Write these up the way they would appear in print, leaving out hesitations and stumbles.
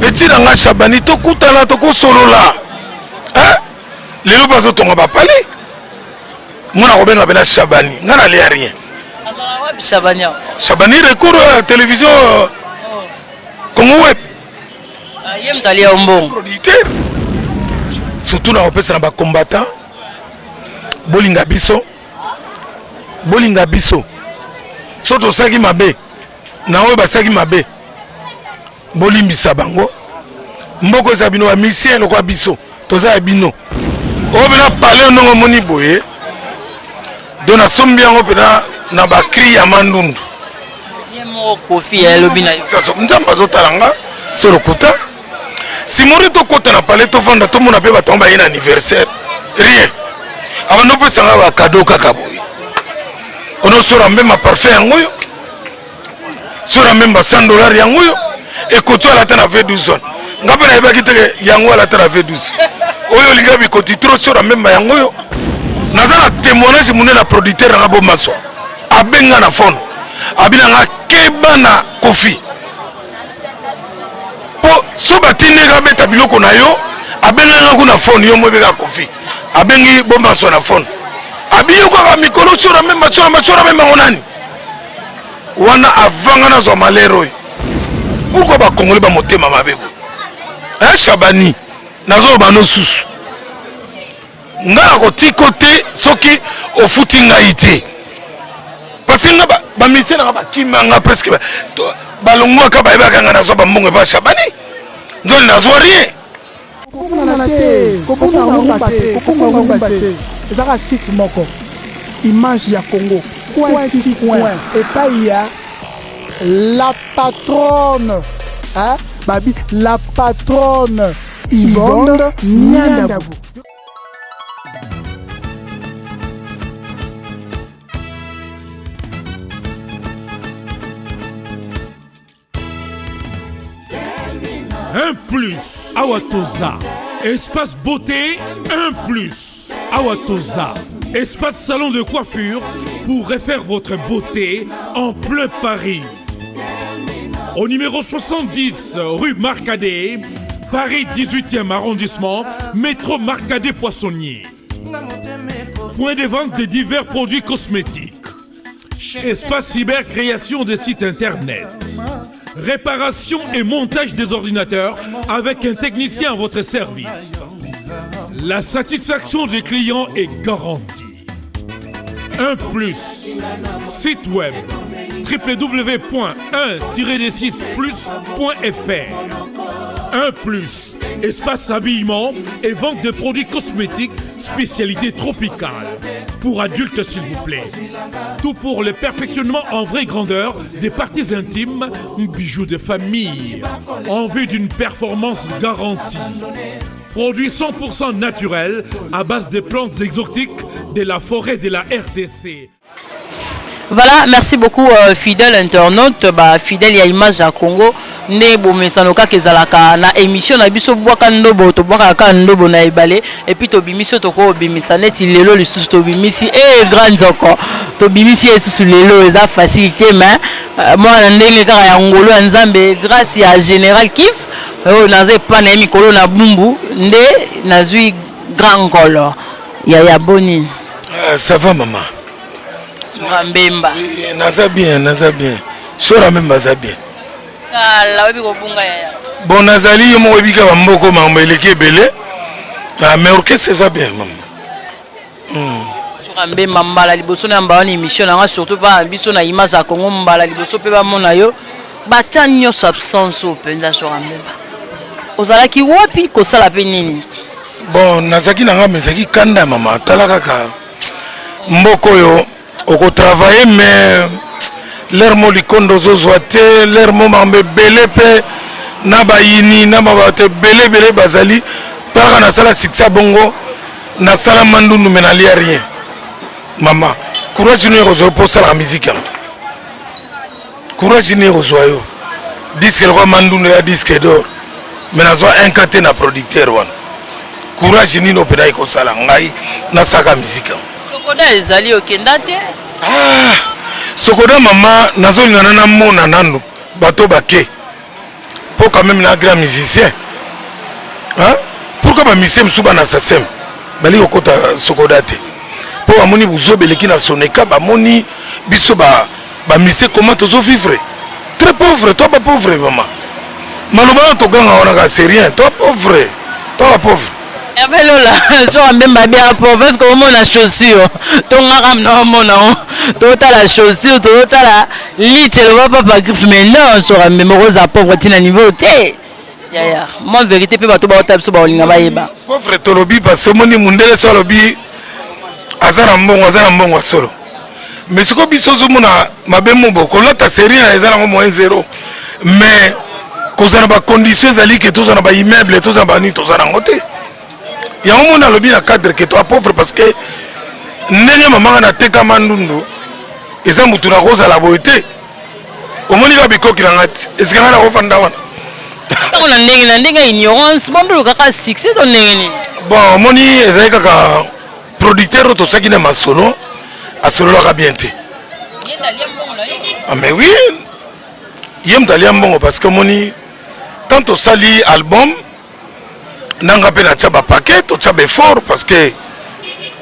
petit nanga Chabani to kutana to ko solola hein lelo bazo tonga ba palais mona ko benga bela Chabani ngana le rien Chabani recours à la télévision Congo Web yem tali ya mbongo producteur surtout na opesa na ba combattant bolinga biso soto saki mabe na oyo basaki mabe bolimbisa bango mboko za bino wa misien lokwa biso toza ya bino o bena parler ndongo moni boye dona sombi yango pena na ba cri ya mandundu yemo kofi ya lobina so ndamba zotalanga solo kuta simori to kota na parler to fanda to mona pe batomba yena anniversaire rien abano pe sanga ba cadeau kaka boye ono sora mbema parfait yango yo sora mbemba $100 yango yo ekoto ala tana V12 ngape na yebaki te yango ala tana V12 oyo linga bikoti trop sora mbemba yango yo nazala témoignage mune na producteur nga bo maswa abenga na phone abina nga keba na kofi po so batinde ga beta biloko na yo abenga nga kuna phone yo mwebeka kofi abengi bo maswa na phone abiyo kwa mikolo sora mbemba ngonani wana avanga na zo malero pourquoi ba congolais ba motema mabebo hein Chabani nazo bano susu nga ko tikote soki ofuti ngaite parce que ba misela ba kimanga presque ba longwa ka ba ibaka nga nazo ba mbongo ba Chabani nzoli nazo rien kokona ezaka site moko image ya Congo point et pas il y a la patronne hein babi la patronne Yvonne Niandabou. Un plus Awatoza. Espace beauté, un plus Awatoza. Espace salon de coiffure pour refaire votre beauté en plein Paris. Au numéro 70 rue Marcadet, Paris 18e arrondissement, métro Marcadet Poissonnier. Point de vente de divers produits cosmétiques. Espace cyber création des sites internet. Réparation et montage des ordinateurs avec un technicien à votre service. La satisfaction des clients est garantie. Un plus. Site web www.1-6plus.fr. Un plus. Espace habillement et vente de produits cosmétiques spécialité tropicale. Pour adultes s'il vous plaît. Tout pour le perfectionnement en vraie grandeur des parties intimes, bijoux de famille. En vue d'une performance garantie. Produit 100% naturel à base de plantes exotiques de la forêt de la RDC. Voilà, merci beaucoup fidèle internaute, fidèle ya image à Congo. Ne bomesanoka kezalaka na émission na biso bwaka ndobo to bwaka ka ndobo na ebale et puis to bimiso to ko bimisa neti lelo lisusu to bimisi grand zoko to bimisi lisusu lelo eza facilité mais moi ndenge kaka ya ngolo ya nzambe grâce ya général Kif naze pa na mikolo na bumbu nde nazui grand ngolo ya boni ça va maman Mbemba naza bien sora Mbemba za bien kala webi ko bunga ya bon nazali mo webika ba mboko mambo eleke belé mais orchestre ça bien maman sora Mbemba mbala liboso na mbana émission na surtout pas biso na image ya Congo mbala liboso pe ba mona yo batanyo substance openda sora Mbemba ozalaki wapi ko sala pe nini bon nazaki nanga mezaki kanda mama tala kaka mboko yo oko travailler mais l'air mo likondo zozwate l'air mo mambe belé pe na bayini na mabate belé bazali taka na sala siksa bongo na sala mandundu menali rien mama courage ni rezo pour sala musique courage ni rezo yo disque le mandundu ya disque d'or mais na zo incaté na producteur wan courage ni no pena ko sala ngai na saka musique sokoda ezali okendate sokoda mama nazolingana na mona nando bato bake pour quand même un grand musicien. Hein? Pourquoi ba musicien msuba na sasem? Bali okota sokodate. Pour amoni buzo beleki na soneka ba moni biso ba musicien comment tozo vivre? Très pauvre, toi pas pauvre maman. Maloba to ganga wana c'est rien, toi pauvre. Toi pauvre. Et ben là, je même pas bien pauvre parce que on a chaussure. Ton aram non mon non. Tota la chaussure, tota la lit, le va pas griffe mais non, sur un même rose à pauvre tina niveau té. Ya moi vérité pe bato ba tape so ba olinga ba yeba. Pauvre tolobi parce que moni mundele so lobi azara mbongo solo. Mais ce que biso zo mona mabe mbo ko lata série na ezala ngo -0. Mais kozana ba conditions ali que tous na ba immeuble tous na ba ni tous na ngote. Ya mona lobi na cadre que toi pauvre parce que ndenge mama na teka mandundu eza mutu na koza la beauté. Omoni ka bikoki na ngati. Ezikanga na kofanda wana. On a une ignorance, bon, le cas succès dans les. Bon, moni, ezali kaka producteur to saki na masolo, a solo la bien te. Ah mais oui, yem taliam bon parce que moni, tant au sali album, nanga pe na tchaba paquet, to tchaba fort parce que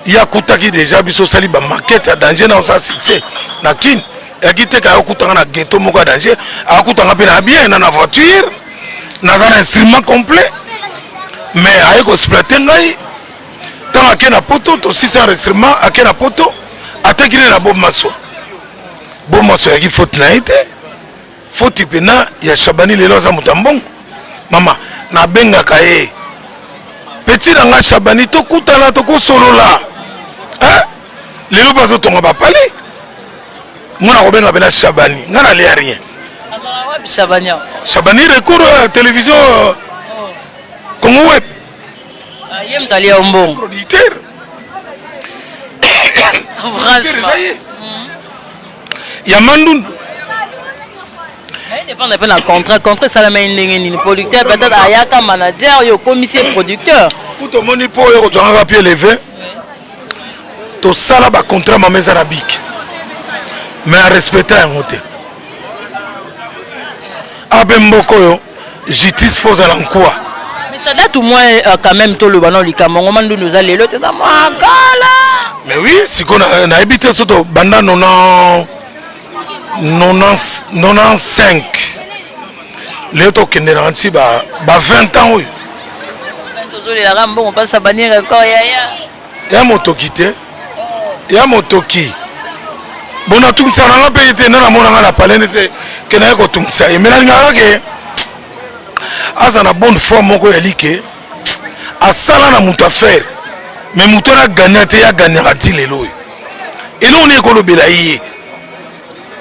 ya kutaki déjà biso sali ba maquette à danger na sa succès na kin. Ya kite ka kutanga na ghetto moko danger, a kutanga pe na bien na voiture. Dans un instrument complet, mais avec le splatter, tant qu'il y a un poteau, aussi c'est un instrument, avec un poteau, attaquer la bombe masso. Bombe masso, il faut naïté, faut type na, il y a Chabani les lois à Moutambon. Maman, na benga kaye. Petit dans la Chabani, to kutala, to ko solo là. Hein? Les lois pas autant va parler. Moi, na benga bela Chabani, n'a l'air rien. Chabani recours à la télévision Congo Web. Producteur. Il y a Mandoun. Il dépend d'un contrat. Contrat, ça la main d'une producteur, peut-être Ayaka manager, il y a commissaire producteur. Tout le monde pour tu as pied levé. Tu as un contrat ma maison arabique. Mais à respecter un hôtel. Abemboko justice fausse à l'enquoi. Mais ça date au moins quand même tout le banon likamongo mandu nous allait l'autre dans ma gala. Mais oui, si qu'on a habité surtout banda 95 les autres qui n'ont pas 20 ans oui. Désolé la rambo on passe à bannir encore ya motokite ya motoki. Bon a tout ça na pe été na mona na palais que na ko tout ça et maintenant ngaka asa na bonne forme moko ya like asala na mutu affaire mais mutu na gagner te ya gagner ati lelo et là on est ko lobela yi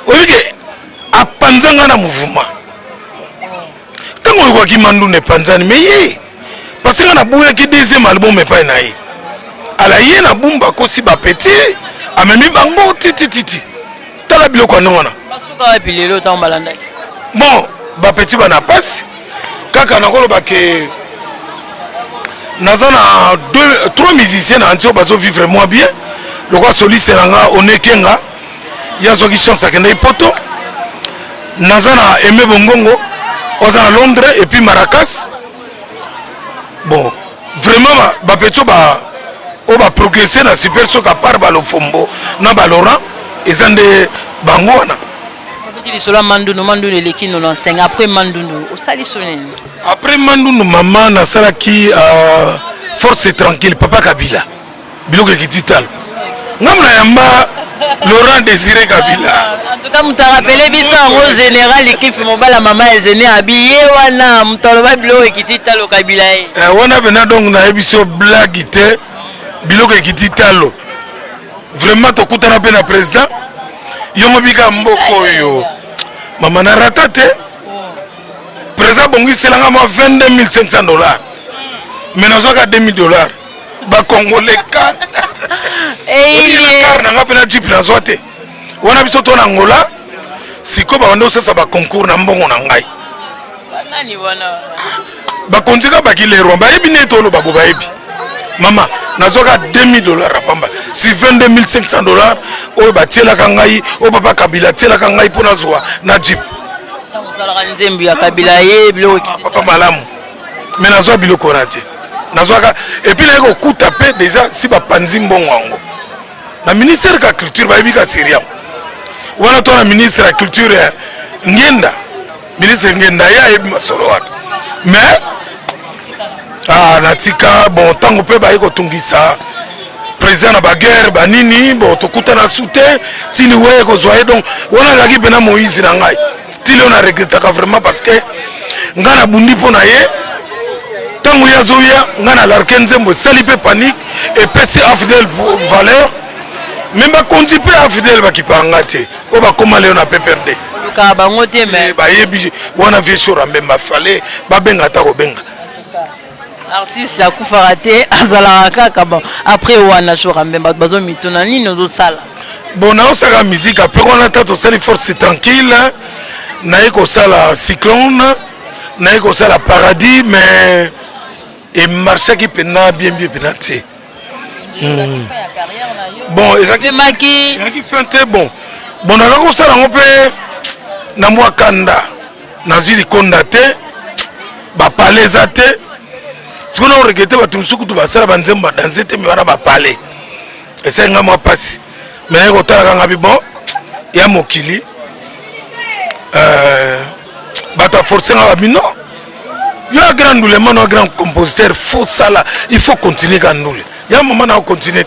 oyike apanzanga na mouvement tango ko ki mandu ne panzani mais yi parce que na bouya ki deuxième album mais pas na yi ala yi na bumba ko si ba petit amemi bango titi tala biloko na wana basuka pilelo ta mbalanda bon ba petit bana passe kaka na kolo ba ke nazana 3 musiciens na antio bazo vivre moins bien le roi soliste nga onekenga ya zoki chance akenda ipoto nazana Aimé Bongongo ozana Londres et puis Maracas bon vraiment ba petit ba o ba progresser na super choc à part ba lo fombo na ba Laurent ezande bango wana petit solo mandu leki no nsenga après mandu osali sonene après mandu maman na sala ki force tranquille papa Kabila biloko kitital ngamna yamba Laurent Désiré Kabila en tout cas muta rappelé bisa en général équipe mobala maman ezene habillé wana mutoloba biloko kitital o Kabila wana bena donc na ebiso blague te biloko kitital vraiment to kutana pe na président yongo bika mboko yo mama na ratate président bongi selanga ma $22,500 mais nazoka $2,000 ba congolais kan et car na ngapena jeep na zote wana biso to na Angola siko ba ndo sasa ba concours na mbongo na ngai nani wana ba konjika ba kilero ba ebi neto lo babo ba ebi mama nazoka $2,000 apamba si $22,500 oyo batielaka ngai o papa Kabila tielaka ngai mpona zwa na jeep Salaka nzembu ya kabila ye biloko papa malamu. Mais nazwa biloko na te. Nazwaka et puis là ko kuta pe déjà si ba panzi mbongo ngo. Na ministère de la culture ba yibika Syria. Wana to na ministre de la culture ngenda. Ministre ngenda ya yebi masolo watu. Mais natika bon tango pe ba yiko tungisa président na baguerre banini bon tokuta na soutien tili we ko zoye donc wana laki pena Moïse na ngai tili on a regretté vraiment parce que ngana bundi pona ye tango ya zoya ngana larkenze mbo sali pe panique et pesi afidèle valeur même ba konzi pe afidèle ba kipanga te ko ba koma leo na PPRD luka bango te mais ba yebi wana vie sur mbemba fallait ba benga ta ko benga artiste ya kufaka te azalaka kaka bon après wana shora mbemba bazo mituna nini ozo sala bon na osaka musique après on a tato sali force tranquille na eko sala cyclone na eko sala paradis mais et marché qui pena bien penati bon exactement qui fait bon na ko sala ngope na mwa kanda na zili kondate ba palezate si on a regretté bato musuku to basala banzemba danser te me wana ba parler ese nga mwa pasi mais ko tala nga bi bon ya mokili bata forcer nga bino yo grand ndule mano grand compositeur faut sala il faut continuer kandule ya maman na continuer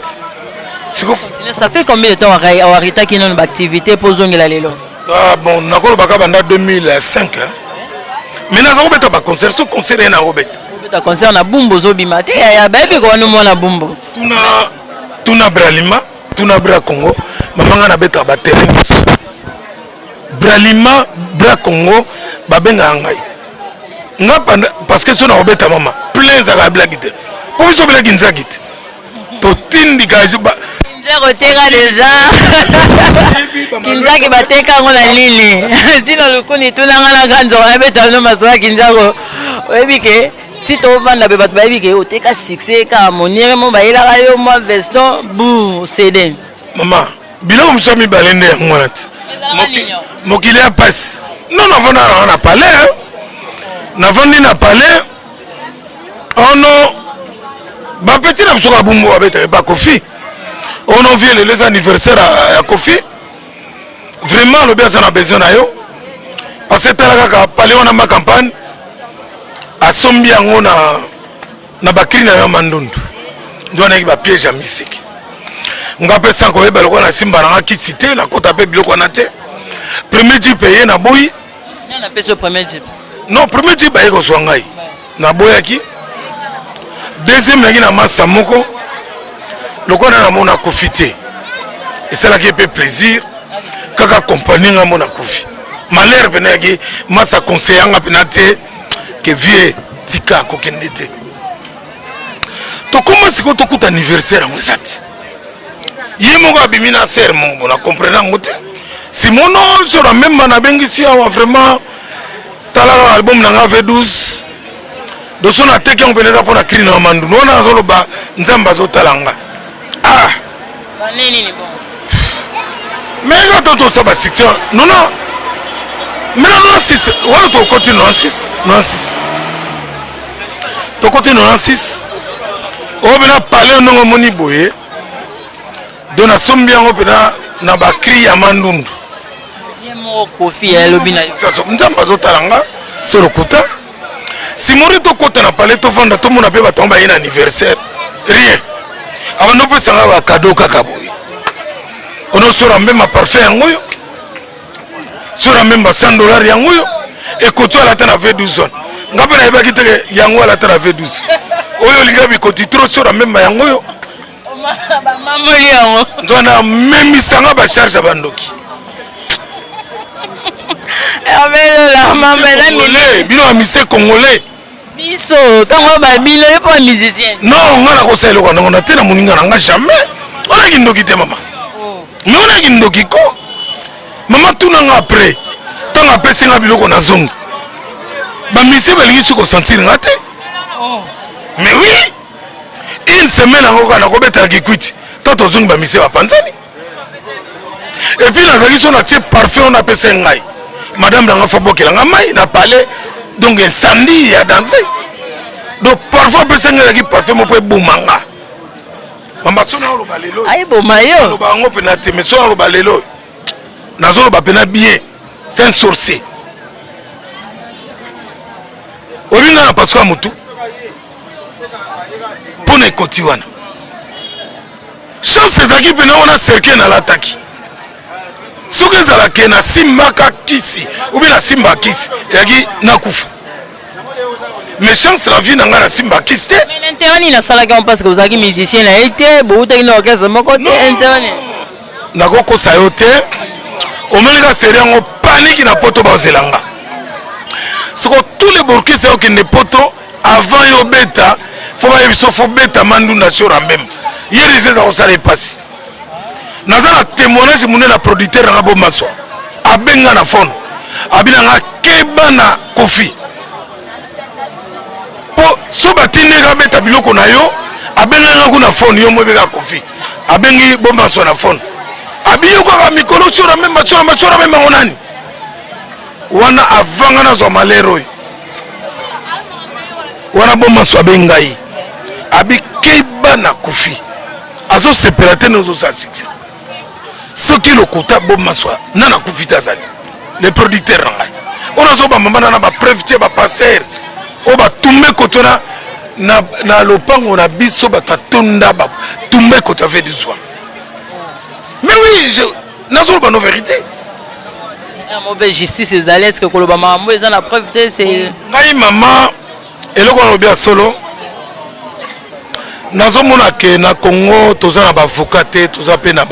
siko ça fait combien de temps arrêté qui non activité pour zongela lelo bon nakolo baka banda 2005 mais na zo beta ba concert so concert na robeta ta concert na bumbo zo bimate ya bébé ko no mona bumbo tuna Bralima tuna Bra Congo mamanga na beta ba terrain Bralima Bra Congo ba benga ngai nga parce que so na obeta mama plein za ka blague te pour so blague nzakite to tindi gazi ba nzako teka déjà kinzaki bateka ngo na lili tino lukuni tuna ngana ganzo na beta no maswa kinzako webike si tu vas dans le bateau, tu as succès, car mon nier, mon bail, là, yo, moi, veston, bouh, c'est maman, bilan, je suis balendé, moi, mon qu'il a passé. Non, on a parlé, on a parlé. Oh non, ma petite, je suis à Bumbo avec Kofi. On a vu les anniversaires à Kofi. Vraiment, le bien, ça a besoin de yo. Parce que tu as parlé, on a ma campagne. Asombi yango na bakri na mandundu ndo na ba piège ya misiki ngape sanko yeba lokona na simba na kisite na kota pe biloko na te premier jour payé na boyi na peso premier jour non premier jour ba yeko swangai na boyaki deuxième ngi na masa moko lokona na mona kofite esala ki pe plaisir kaka compagnie nga mona kofi malheur penaki masa conseiller nga penate que vie tika kokendete to comment siko to kuta anniversaire en wesati yemo ga bimina ser mon na comprendre ngote simono sur la même na bengi si awa vraiment tala album na nga V12 do sona teke on peneza pona kiri na mandu nona zolo ba nzamba zo talanga nini ni bon mais là to ça ba section non mais non 6 ouais to continue 6 to continue 6 o bena parler non moni boye dona sombi yango pena na ba cri ya mandundu yemo kofi ya lobina so nzamba zo talanga solo kuta simori to kota na parler to fanda to mona pe ba tomba ina anniversaire rien avant no pe sanga ba cadeau kaka boye ono sora mbema parfait yango yo sora même $100 yango yo et koto ala tana V12 ngape na yeba kiteke yango ala tana V12 oyo linga bi koti trop sora même yango yo maman yango ndona même sanga ba charge bandoki amelo la maman la mile bino amise congolais biso tango ba bile po musicien non ngana ko selo ko ngona tena muninga nga jamais ona kindoki te mama mais ona kindoki ko mama tunanga après tanga pesi nga biloko na zongi ba misi balingi suko sentir nga te mais oui une semaine ngo kana ko betala kikwiti toto zongi ba misi ba panzani et puis nazali so na tie parfait on appelle ngai madame nanga fobokelanga mai na palais donc incendie ya danser donc parfois pesanga ki parfait mo pe boumanga mama sona lo balelo ay bomayo lo ba ngo pena te mais sona lo balelo nazo lo ba pena bien c'est un sorcier olinga na parce que mutu pona ekoti wana chance ezalaki pena wana cercle na lataki soki ezalaki na simbaka kisi ou bien na simba kisi eyaki nakufa mais chance la vie nanga na simba kisi te mais l'intérêt ni nasalaki on parce que ozalaki musicien na ye te boutaki na orchestre moko te intérêt nakokosa yo te omelika seri yango paniki na poto baozelanga soko tous les borkese okende poto avant yo beta fo bayebiso fo beta mandunda sora même ye rizeza kosala epasi naza na témoignage monene na producteur nanga bomaswa abenga na fone abinanga keba na kofi po so batindeka beta biloko na yo abenganga kuna fone yo mwebeka kofi abengi bomaswa na fone abiyokaka mikolo sora même machora même ngonani wana avanga na zwa malero oyo wana bomaswa abengai abikeba na kofi azosepela te nozosala succès soki lokuta bomaswa nana kufi te azali le producteur na ngai oyo azobamba na bapreuve te bapaster oyo batumbe koto na lopango na biso bato atonda batumbe koto ave du soin mais oui nazoloba no vérité mobe justice ezali est ce que koloba makambo eza na preuve te c'est ngai mama eloko nalobi ya solo nazomona ke na Congo toza na bavocat te toza pe na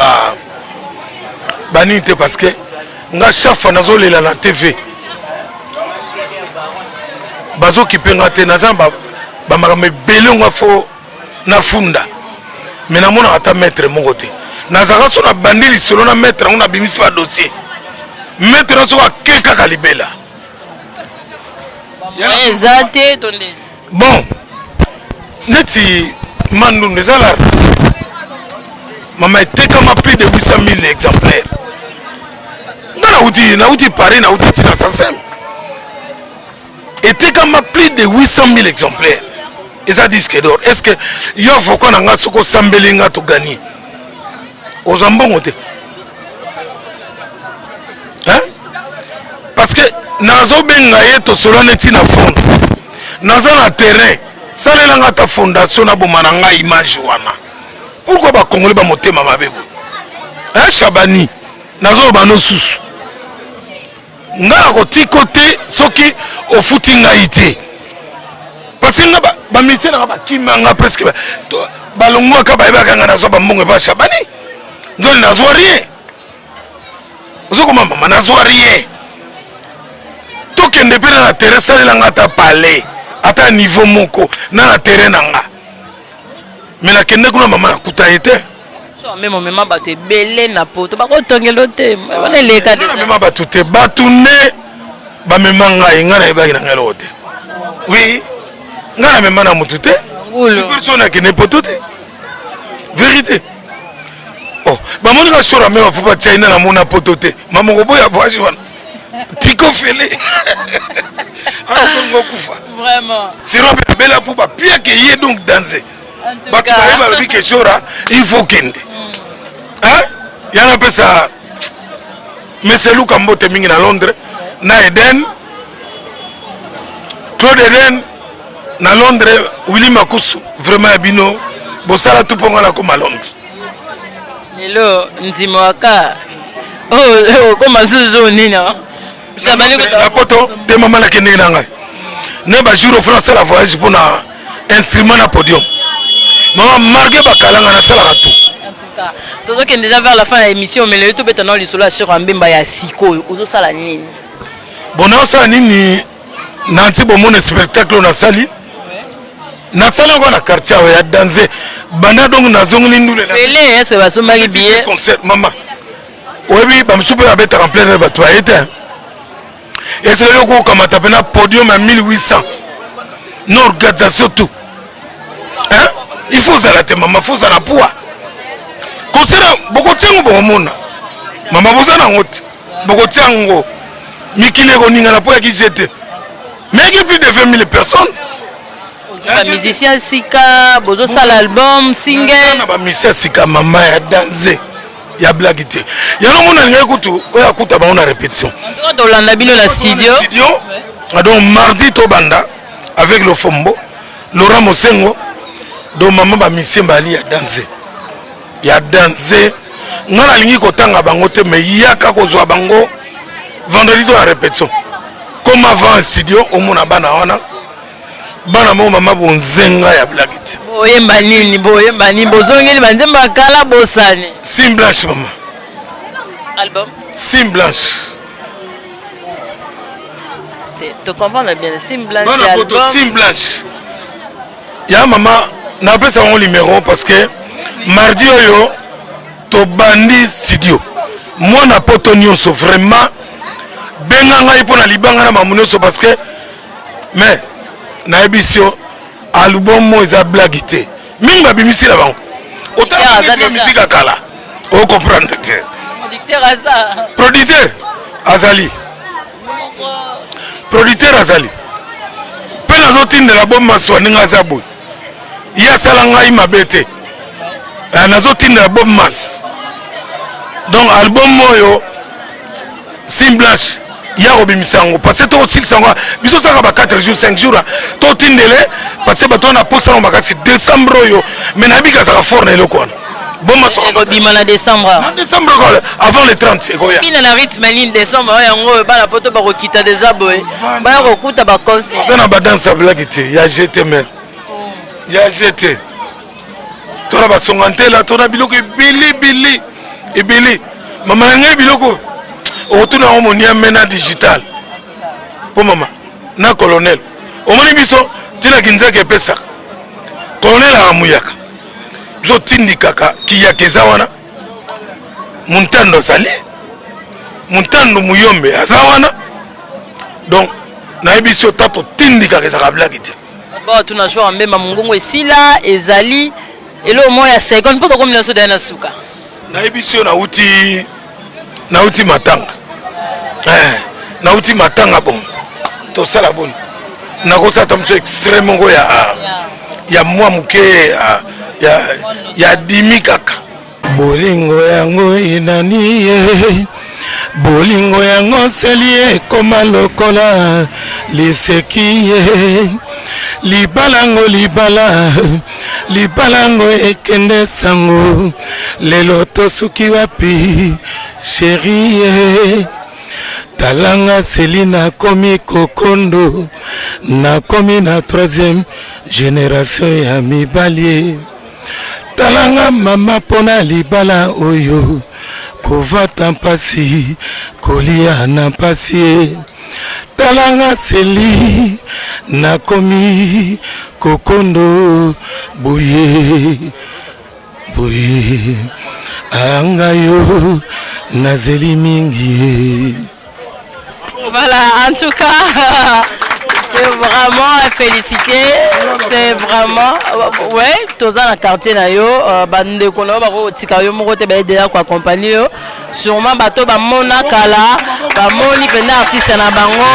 banini te parce que nga chaque fois nazolela na TV bazokipe nga te naza bamakambo ebele nga fo nafunda mais namonaka ata maître moko te nazalaka so na bandi lisolo na maître yango nabimisi badossier maître na soko ake kaka libela eza te tonde bon neti Mandundu eza l'artiste mama etekama plus de 800 000 exemplaires nga nauti Paris nauti tina Sansem etekama plus de 800 000 exemplaires eza disque d'or est ce que yo avocat na nga soko osambeli nga togani oza mbongo te parce que nazobenga ye tosolo neti na fond naza na terrain salelanga ta fondation na bomana nga image wana pourquoi bakongole bamotema mabe boye Chabani nazoloba no susu nga nakotiko te soki ofuti ngai te parce que nga bamisie nanga bakimanga presque balongwaka bayebaka nga nazwa bambongo epa Chabani nzoli nazwa rien ozokoma mama nazwa rien tokende mpe na terrain salelanga ata palais ata niveau moko na terrain nanga mais nakende kuna mama nakuta ye te so meme mema bato ebele na poto bakotongelo te wana eleka deja mema bato te bato nde bamema ngai ngai nayebaki na ngai eloko te oui ngai namema na motu te superso nakende poto te vérité oh bamonika shora me bafu bachaina na mona poto te mamoko boya voyage wana tiko fele kufa vraiment siro bela pour ba pia que y donc danser bato ba ba que shora il faut kende hein yana pesa monsieur Luka Mbote mingi na Londres na Eden Claude Eden na Londres Willy Makusu vraiment abino bosala tout ponga na comme à Londres lelo nzimo waka oh koma zuzu nina Chabani la poto te mama na kende na ngai ne ba jour au France la voyage pour na instrument na podium maman marqué bakalanga na sala tout en tout cas todo kende déjà vers la fin de l'émission mais le tout betano lisolo a Cheikh Mbemba ya siko ozo sala nini bona sala nini nanti bomone spectacle na sali na sala ko na quartier ya danser banda donc na zongli ndule na fele est-ce que baso magi billet concert maman oui ba msupe ba beta en plein ba toilette et c'est là qu'on comme tapé na podium à 1800 non organisation tout hein il faut ça la te maman faut ça la poids concert beaucoup tiango bon mona maman vous en ngote beaucoup tiango mikili ekoningana mpo yaki jete mais yaki plus de 20 000 personnes. Musicien sika bozo sala album single na ba musicien sika mama ya danser ya blague te yango mona ngai kutu oya kuta ba on a répétition en tout cas bino na studio donc mardi to banda avec le Fombo Laurent Mosengo donc maman ba musicien bali ya danser ngana lingi kotanga bango te mais yaka kozwa bango vendredi to la répétition comme avant studio au mona bana wana bana mo mama bonzenga ya blague te boyemba nini bozongeli banzemba kala bosani Sim Blanche mama album Sim Blanche tu comprends bien Sim Blanche bana poto Sim Blanche ya mama na pesa mon numéro parce que mardi oyo to bandi studio moi na poto nyonso vraiment benga ngai pona libanga na mamunyoso parce que mais na ebisio album mo eza blague te mingi babimisi na bango otala musique akala o comprendre te producteur azali pe nazotindela bomaswa ndenge aza boye ye asala ngai mabe te nazotindela Bob Mas donc album oyo Sim Blanche ya robimisango parce que to osikisa ngo biso saka ba 4 jours 5 jours to tindele parce que bato na posa ngo makasi décembre oyo mais nabika saka fort na eloko wana boma so robima na décembre avant le 30 ekoya kina na rythme ligne décembre yango ba la poto ba kokita déjà boy ba ya kokuta ba concert na ba danse blague te ya GT mer ya GT to na ba songantela to na biloko ebili mama ngai biloko autour na monia mena digital pour maman na colonel omoni biso tina kinzake pesa colonel amuyaka biso tindikaka kiyakeza wana muntando sali muntando muyombe azawana donc na biso tato tindikaka ezaka blague te bon tuna joie mbema mungongo esila ezali elo moya 50 pour comme nyonso dana suka na biso na uti matanga nauti matanga bon to sala bon nakosata mso extrêmement ya mwa muke ya dimi kaka bolingo yango inani ye bolingo yango seli ekoma lokola liseki ye libalango ekende sango lelo tosuki wapi chérie ye talanga Selina komi kokondo na komi na 3e génération ya mibali talanga mama pona libala oyo kovata mpasi kolia na mpasi talanga Seli na komi kokondo boye angayo nazeli mingi. Voilà, en tout cas, c'est vraiment à féliciter. C'est vraiment, ouais, tous dans la quartier nayo, bande kono bako tikayo moko te ba déjà ko accompagner yo. Sûrement bato ba mona kala, ba moni pena artiste na bango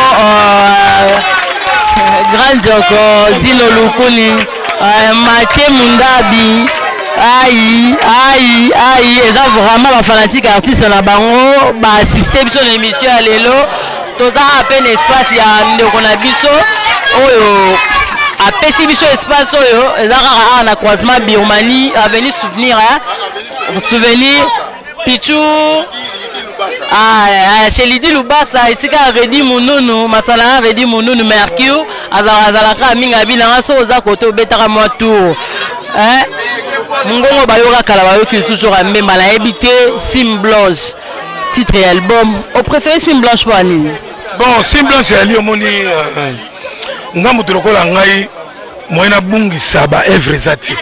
Grand Joko, Zino Lukuli, Mathieu Mundabi. Aïe, et là vraiment les fanatiques artistes na bango ba assister biso na émission à lelo toza à peine espace ya ndeko na biso oyo apesi biso espace oyo ezaka na croisement Birmanie avenue souvenir Pichu chez Lidi Lubasa isika Redi Mununu masala Redi Mununu Mercure azalaka minga bilanga so oza koto betaka mwa tour Mungongo bayoka kala bayoki toujours à même la habité Sim Blanche titre et album au préféré Sim Blanche pour Annie. Bon Sim Blanche ali omoni ngamu tulokola ngai moyena bungi saba evre zati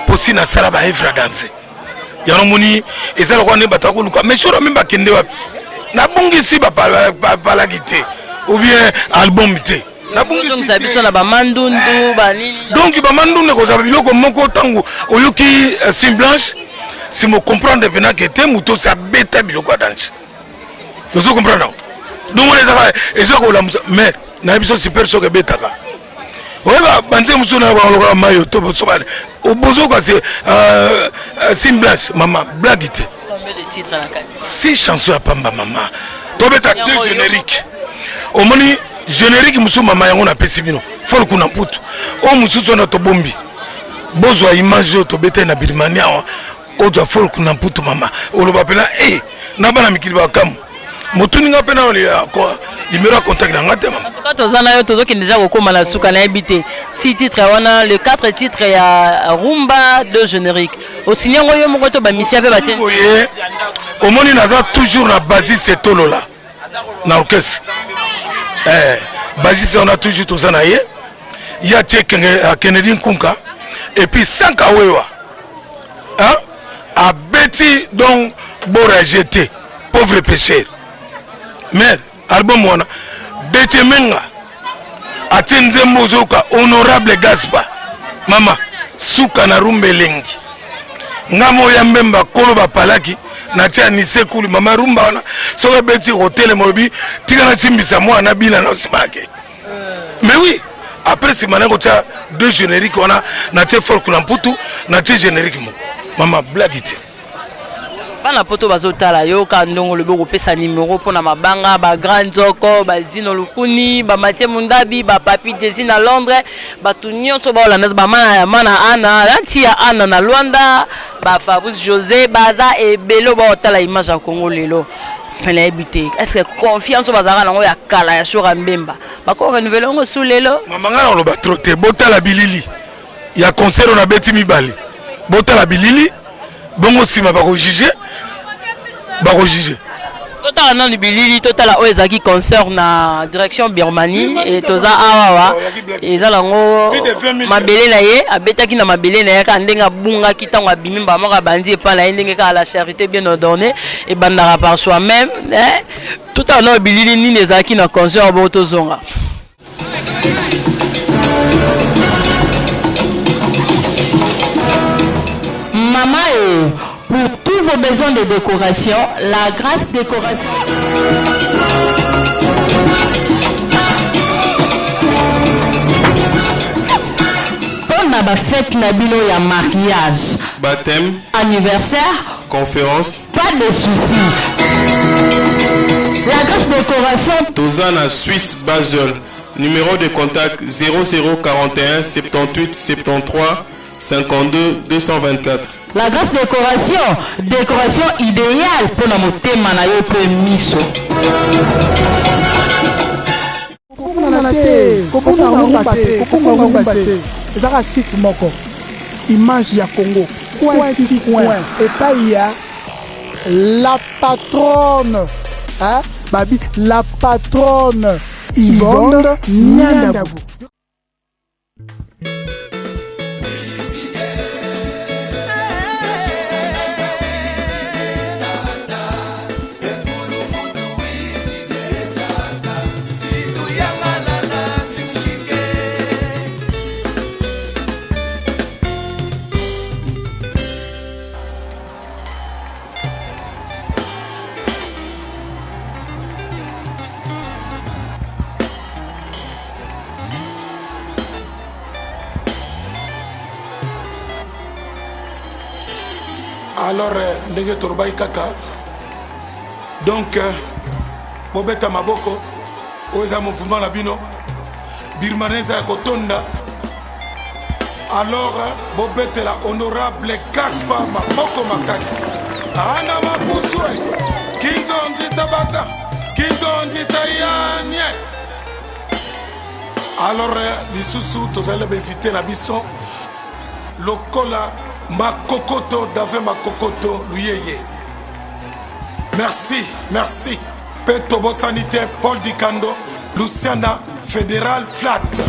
posi na sala ba evre danser ya omoni ezala kwa ne batako luka mais choro même bakende wapi na bungi si ba pala gite ou bien album te donc ça biso na ba mandundu ba nini donc ba mandundu ko za biloko moko tango oyuki Sim Blanche si mo comprendre pena que te muto sa beta biloko danse vous comprenez donc on les a ezoko la mais na biso super choc betaka oyeba banze muso na ba lokola mayo to bosobane obozo kwa c'est simblage mama blague te Combien de titres à la carte? 6 chansons à pamba mama to beta 2 génériques omoni générique muso mama yango na pesibino fol kuna putu o mususu na to bombi bozwa image to beta na Birmania o to fol kuna putu mama oloba pena na bana mikili ba kam motuninga pena oli ko numéro contact na ngate mama. En tout cas tozana yo tozo ki déjà kokoma la suka na ebité 6 titres wana le 4 titres ya rumba 2 génériques au sinyango yo moko to ba misia pe batie omoni naza toujours na basis etolola na orchestre basis on a toujours tozana ye ya Kennedy Nkunka et puis Sanka Wewa hein a beti donc bora jeté pauvre pécheur mais album wana Detemenga atenze mozoka honorable Gaspar mama suka na rumbe lengi ngamo ya mbemba kolo bapalaki na tia nisekuli mama rumba wana soka beti hotel mobi tika na simbisa mwana bina na osibake mais oui après c'est manako tia 2 génériques wana na tia folk na mputu na tia générique mo mama blague te bana poto bazotala yo ka ndongo le boko pesa numéro pona mabanga ba grand zoko ba zino lukuni ba Mathieu Mundabi ba papi Jezi na Londres ba tunyoso ba Holanda ba mana ana lantia ana na Luanda ba Fabrice José baza e belo ba otala image ya Congo lelo pena ebité est-ce que confiance bazara nango ya kala ya shora mbemba ba ko renouveler ngo sous lelo mama ngana lo ba trotter botala bilili ya concert na beti mibali botala bilili bongo sima ba ko juger Total non bilili total o ezaki concert na direction Birmanie et toza awawa ezala ngo mabele na ye abetaki na mabele na ye ka ndenga bunga kitango abimi ba moko bandi epa na ndenge ka la charité bien ordonnée et bandara par soi-même total non bilili ni ezaki na concert bo tozonga Mama pour tous vos besoins de décoration, la Grâce Décoration. On a fête nabino ya mariage, baptême, anniversaire, conférence, pas de soucis. La Grâce Décoration. Tozana Suisse Basel. Numéro de contact 0041 78 73 52 224. La Grâce décoration idéale pour la motema na yo pe miso. Ezaka site moko image ya Congo coin et pas il y a la patronne hein babi la patronne Yvonne Niandabu. Alors ndenge torbai kaka donc bobeta maboko oza mouvement na bino birmanese ya kotonda alors bobetela honorable Gaspar maboko makasi ana makuswe kinzo nzita bata kinzo nzita yanye alors lisusu tozali bevite na biso lokola Makokoto d'ave Makokoto Luyeye. Merci. Petobo sanitaire Paul Dikando, Luciana Fédéral Flat.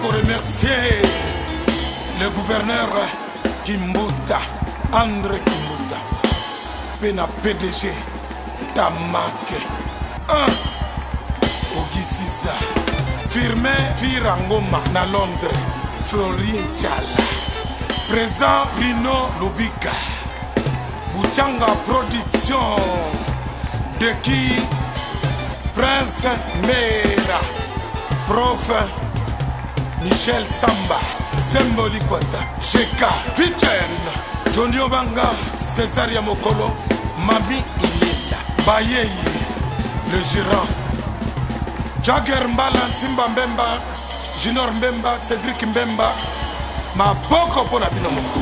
remercier le gouverneur Kimbuta, André Kimbuta, Pena PDG, Tamake, Ogisiza, Firmin Virangoma, na Londres, Florine Tchala, présent Rino Lubika, Bouchanga Production, de qui Prince Mera, Prof Michel Samba, Zemboli Kwata, Sheka, Pichen, Johnny Obanga, Césaria Mokolo, Mami Ilela, Bayeye, le gérant, Jagger Mbala, Simba Mbemba, Junior Mbemba, Cédric Mbemba, ma boko pour la Binomoko.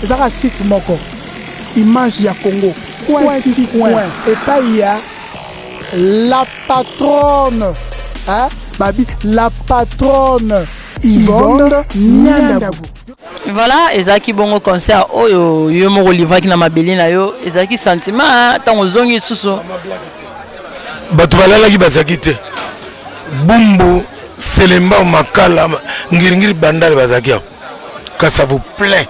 ezaka site moko image ya Congo coin et pas il y a la patronne babi la patronne Yvonne Nyandabu. Voilà, ezaki bongo concert oyo yo moko livraki na mabeli na yo ezaki sentiment tango zongi susu bato balalaki bazaki te bumbu selemba makala ngiri bandale bazaki que ça vous plaît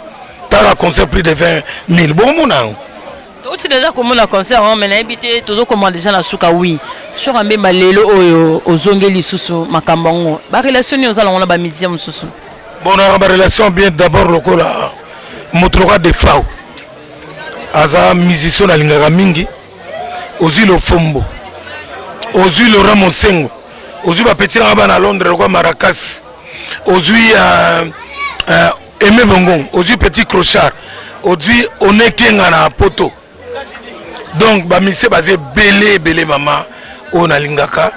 t'as concert plus de 20 000 bon mon an tu déjà comme un concert mais na habité toujours comment déjà na suka oui sur ambe malelo oyo ozongeli susu makambango ba relation ni ozala ngona ba musicien mususu bon on a ba relation bien d'abord lokola motroka de fao aza musicien na lingaka mingi ozi lo fombo ozi lo ramonsengo ozi ba petit na ba na Londres lokola Maracas ozi Aimé Bongon, ozi petit crochard ozi onekenga na poto. Donc, bah, monsieur basé belé maman, on a lingaka,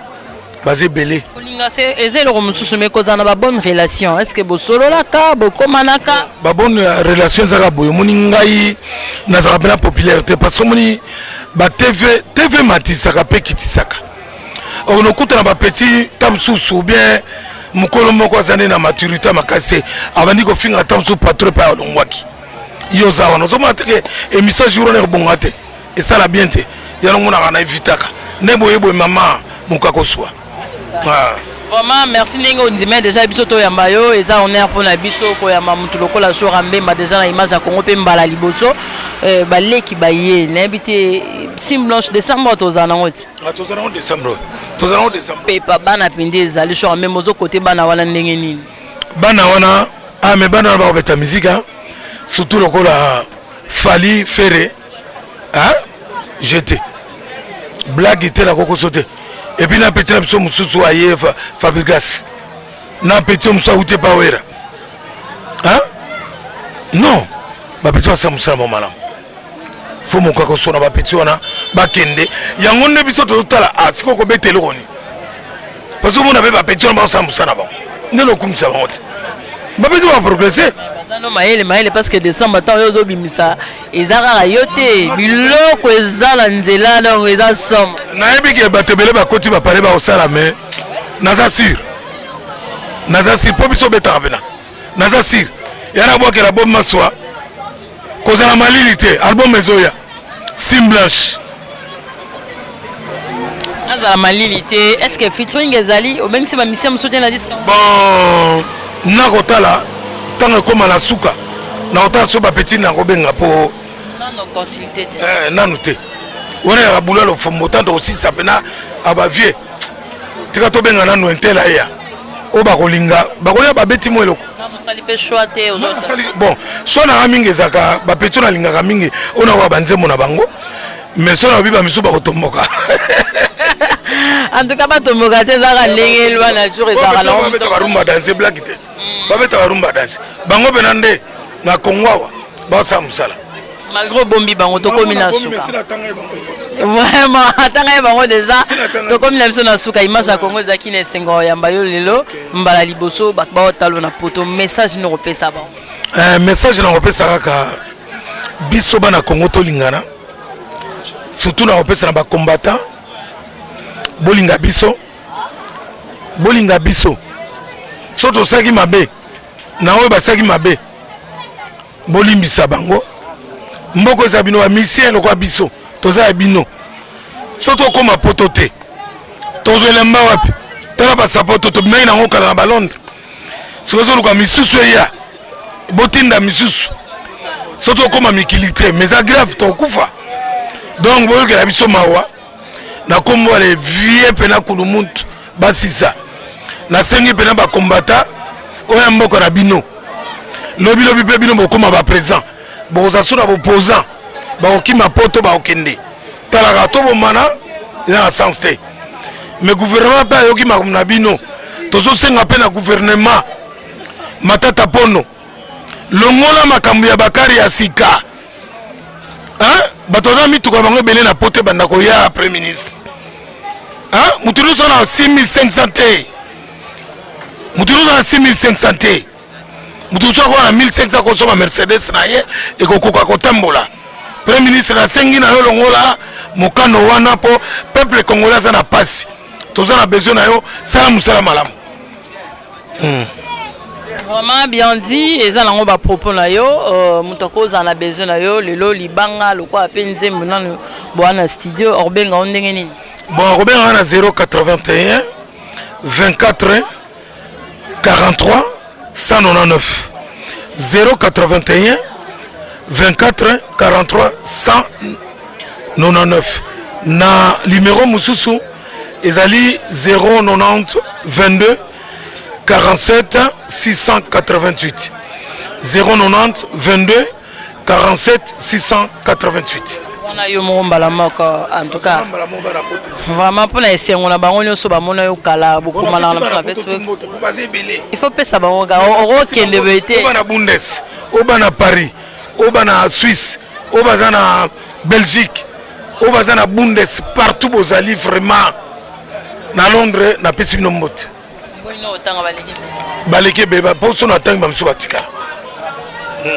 basé belé. Linga c'est le remususu mais cause on a ba bonne relation. Est-ce que bo solo la ka, bo komanaka? Ba bonne relation zaka boyo moni ngai na zaka bena popularité parce que moni ba TV matisaka pe kitisaka. On okuta na ba petit tamsusu bien mukolo moko azane na maturité makase abandi ko finga tamsu patron pa olongwaki. Yo zawa no zoma teke émission journée bongate. Et ça la bien te yanongona na evitaka nebo yebo mama mukakoswa vraiment merci ningo ndime déjà biso to yamba yo eza honneur pour na biso ko yamba mutu lokola shora mbemba déjà na image ya Congo pe mbala liboso baleki baye na habité sim blanche décembre tozana ngoti tozana décembre pepa bana pinde ezali shora même ozo côté bana wana ndenge nini bana wana mais bana ba beta musique surtout lokola Fali Ferré jeté blague était la coco sauté et puis na petit na biso mususu aye Fabrigas na petit musa ute pawera non ba petit wa samusa momala fo mon kako sona ba petit wana ba kende yango ne biso to tala asiko ko betelo koni parce que mon avait ba petit wana ba samusa na ba ne lo kumisa ba ngote ba petit wa progresser non maele parce que décembre temps yo zo bimisa ezaka yote biloko ezala nzela donc eza somme na ebike batebele ba koti ba paré ba osala mais naza sûr po biso beta bena naza sûr yana boke la bombe maswa kozala malilité album ezoya sim blanche azala malilité est-ce que featuring ezali au même si ba mission soutien la disque bon nakotala tant comme la souka na autant so ba petit na robenga po non consulté nanu te on a boula le fombo tant aussi ça pena aba vieux tika to benga nanu entela ya o ba kolinga ba koya ba beti mo eloko non sali pe choix te aux autres bon so na mingi zaka ba petit na linga mingi ona wa banzemo na bango mais so na biba miso ba kotomboka en tout cas ba tomboka te zaka ndenge lwa na jour ezaka la on ba rumba danser blague te ba beta rumba danser bango benande na Kongwawa ba sa musala malgré bombi bango to komi na suka vraiment atanga bango déjà to komi na biso na suka image ya Congo ezaki na esengo yamba yo lelo mbala liboso ba talo na poto message no repesa ba message na repesa kaka biso bana Congo to lingana surtout na repesa na ba combattant bolinga biso soto saki mabe na oyo basaki mabe bolimbisa bango mboko eza bino bamisien lokwa biso toza ya bino so tokóma poto te tozwelemba wapi tala basapoto tobimaki nango kala na balondre soki ozoluka misusu eya botinda misusu so tokóma mikili te mais eza grave tokufa donc boyokela biso mawa na kombo wale vie pena kulumutu basisa nasengi pena bakombata oya mboko na bino lobi mpe bino bokóma baprésent bokoza so na boposant bakokima poto bakokende talaka tobomana eza na sens te mais gouvernement mpe ayoki makambo na bino tozosenga mpe na gouvernement matata pono longola makambo ya bakari ya sika bato na mituka bango ebele na poto banda koya premier ministre mutu nyonso na 6500 te mutu nyonso na 6500 te mutu nyonso akoka na 1500 kosoma mercedes na ye ekokoka kotambola premier ministre nasengi na yo longola mokano wana mpo peuple congolais aza na pasi toza na besoin na yo sala mosala malamu. Vraiment bien dit, et ça nango ba propos na yo, mutako za na besoin na yo, lelo libanga lokwa apenze mona boana studio orbenga ondenge nini. Bon, Robert na 081 24 43 199 081 24 43 199 na numéro mususu ezali 090 22 47 688 090 22 47 688. On a eu mon balamoko en tout cas. Vraiment pour les siens on a bango nyoso ba mona yo kala beaucoup mal na Facebook. Il faut pesa bango ga oro kende bete. Oba na Bundes, oba na Paris, oba na Suisse, oba na Belgique, oba na Bundes partout bozali vraiment na Londres na pesi bino mbote. Baleke beba poso na tangi bamsu batika.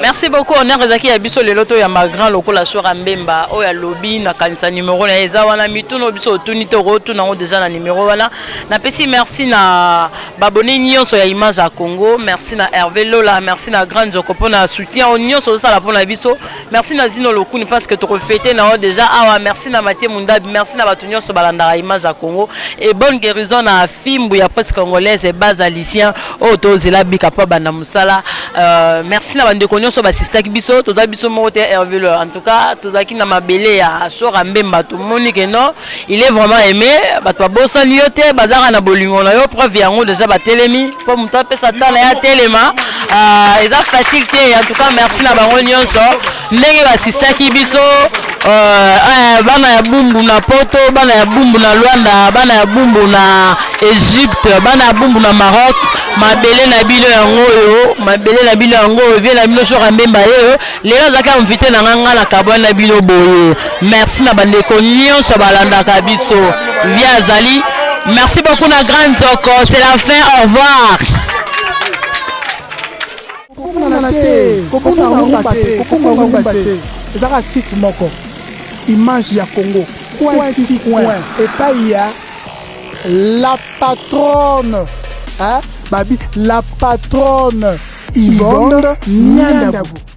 Merci beaucoup. On a rezaki abiso le loto ya magran lokola sora mbemba o ya lobby na kanisa numéro na eza wana mituno biso tunite rotu na déjà na numéro wana. Na pesi merci na babone nyonso ya image ya Congo, merci na Hervé Lola, merci na Grand Zokopo na soutien au nyonso ça la pona biso. Merci na Zino Lokuni parce que tu refêté na déjà awa, merci na Mathieu Munda, merci na batu nyonso balanda image ya Congo et bonne guérison na Fimbu ya presse congolaise et base alicien o to zela bika pa bana musala. Merci na bande nyonso ba sister biso toza biso moto Hervé en tout cas tozaki na mabele ya sora mbemba tout monique non il est vraiment aimé bato bossa niote bazaka na bolingo na yo preuve yango déjà ba telemi po muto pesa tana ya telema eza facile te en tout cas merci na bango nyonso ndenge ba sister ki biso bana ya bumbu na poto bana ya bumbu na Luanda bana ya bumbu na Egypte bana ya bumbu na Maroc mabele na bilo yango yo mabele na bilo yango vie na bilo sora mbemba yo lelo zaka invité na nganga na kabwana na bilo boye merci na bandeko nyonso balanda ka biso via Zali merci beaucoup na Grand Zoko c'est la fin au revoir ezaka site moko image ya Congo point et pas il y a la patronne babi la patronne Yvonne Niandabu.